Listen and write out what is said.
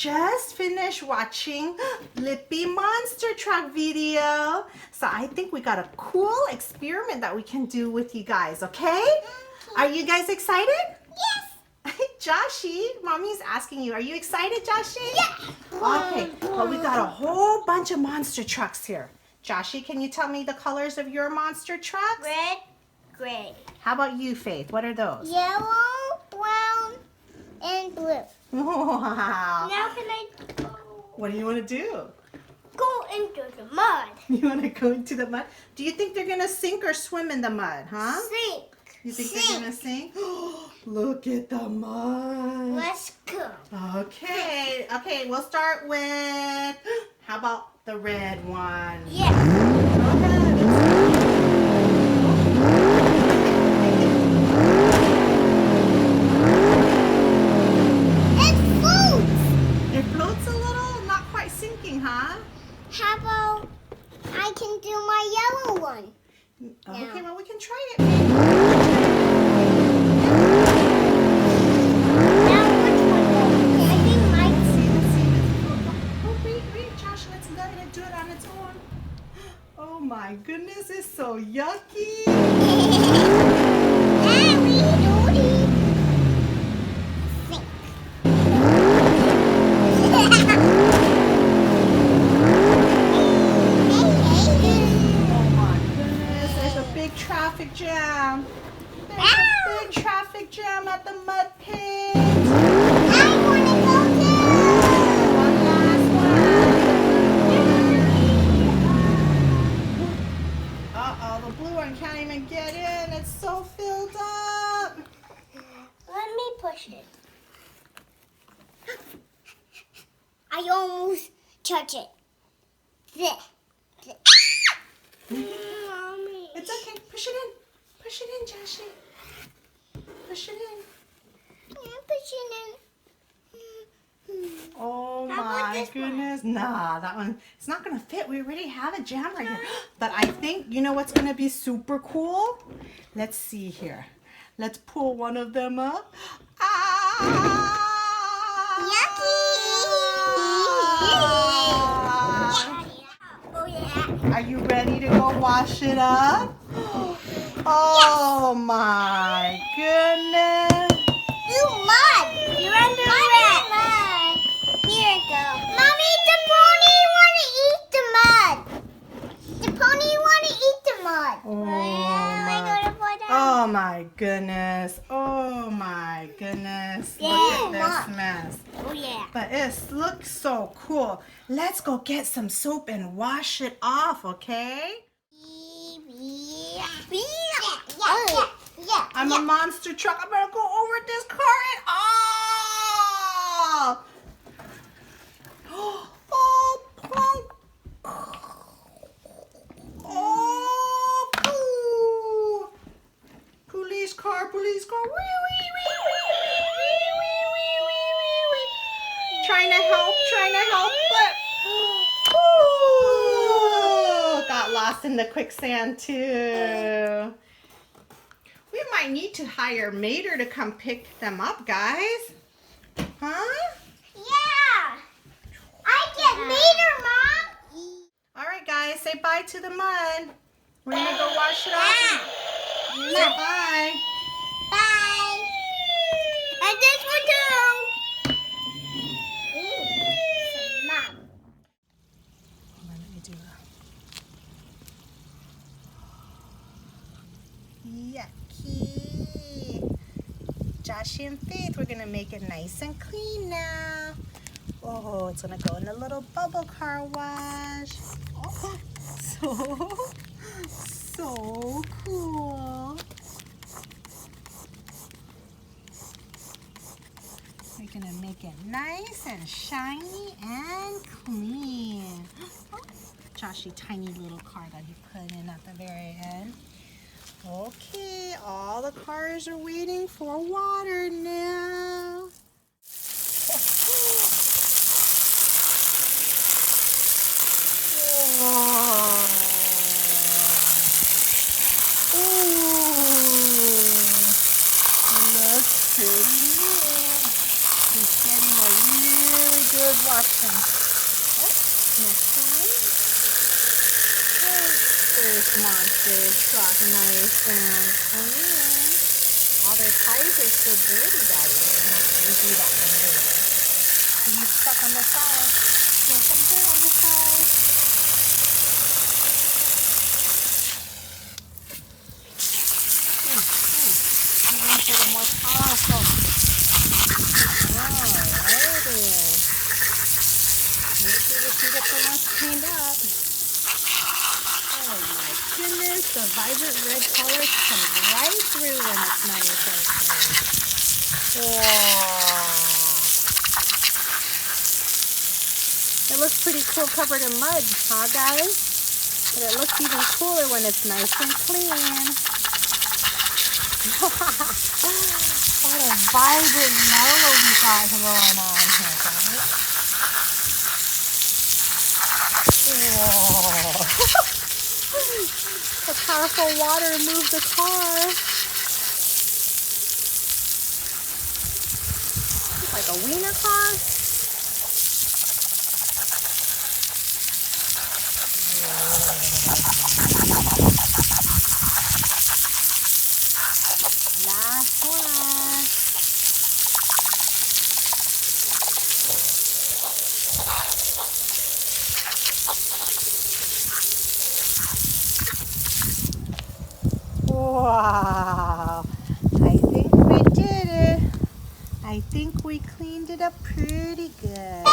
just finished watching Blippi Monster Truck video. So I think we got a cool experiment that we can do with you guys, okay? Are you guys excited? Yes. Joshy, Mommy's asking you, are you excited, Joshy? Yeah. Okay, well we got a whole bunch of monster trucks here. Joshy, can you tell me the colors of your monster trucks? Red, gray. How about you, Faith? What are those? Yellow, brown, and blue. Wow. Now can I go? What do you want to do? Go into the mud. You want to go into the mud? Do you think they're going to sink or swim in the mud, huh? Sink. You think they're going to sink? Look at the mud. Let's go. Okay, we'll start with, how about the red one? Yeah. Go ahead. It floats. It floats a little, not quite sinking, huh? How about I can do my yellow one? Okay, well we can try it. Now which one goes? I think Let's mine's. see. Oh, wait, Josh, let's let it do it on its own. Oh my goodness, it's so yucky. Harry, Doody. Sink. Oh my goodness, there's a big traffic jam. There's a big traffic jam at the mud pit. I want to go too. One last one. Uh-oh, the blue one can't even get in. It's so filled up. Let me push it. I almost touch it. There. Mommy. It's okay. Push it in. Push it in, Joshy. Push it in. I'm pushing it. Oh How about my this one? goodness. Nah, that one, it's not going to fit. We already have a jam right here. But I think, you know what's going to be super cool? Let's see here. Let's pull one of them up. Ah! Oh yeah. Are you ready to go wash it up? Oh my goodness. You mud. You're under mud. Here it goes. Mommy, the pony want to eat the mud. The pony want to eat the mud. Oh my goodness. Oh my goodness. Look at this mess. Oh yeah. But it looks so cool. Let's go get some soap and wash it off, okay? Yeah. I'm a monster truck. I better go over this car and oh, plunk. Oh, poo. Police car. Wee, wee, wee, wee. Trying to help, but got lost in the quicksand too. We might need to hire Mater to come pick them up, guys. Huh? Yeah. I get Mater, Mom. All right, guys, say bye to the mud. We're gonna go wash it off. Say bye. Bye. And this one too. Mom. Let me do that. Yucky. Joshy and Faith, we're gonna make it nice and clean now. Oh, it's gonna go in a little bubble car wash. Oh, so cool. We're gonna make it nice and shiny and clean. Oh, Joshy, tiny little car that he put in at the very end. Okay, all the cars are waiting for water now. Looks pretty neat. He's getting a really good good washing. Oh, next one. Oh, this monster truck, nice and clean. All their tires are still dirty, Daddy. We're gonna have to redo that one later. He's stuck on the side. There's some dirt on the side. I'm going for the more powerful. Alrighty. Let's see if we can get the rest cleaned up. Oh my goodness, the vibrant red color comes right through when it's nice and clean. Wow. It looks pretty cool covered in mud, huh guys? But it looks even cooler when it's nice and clean. What a vibrant yellow we got going on here, guys. Whoa. The powerful water moved the car. It's like a wiener car. Last one. Wow. I think we did it. I think we cleaned it up pretty good.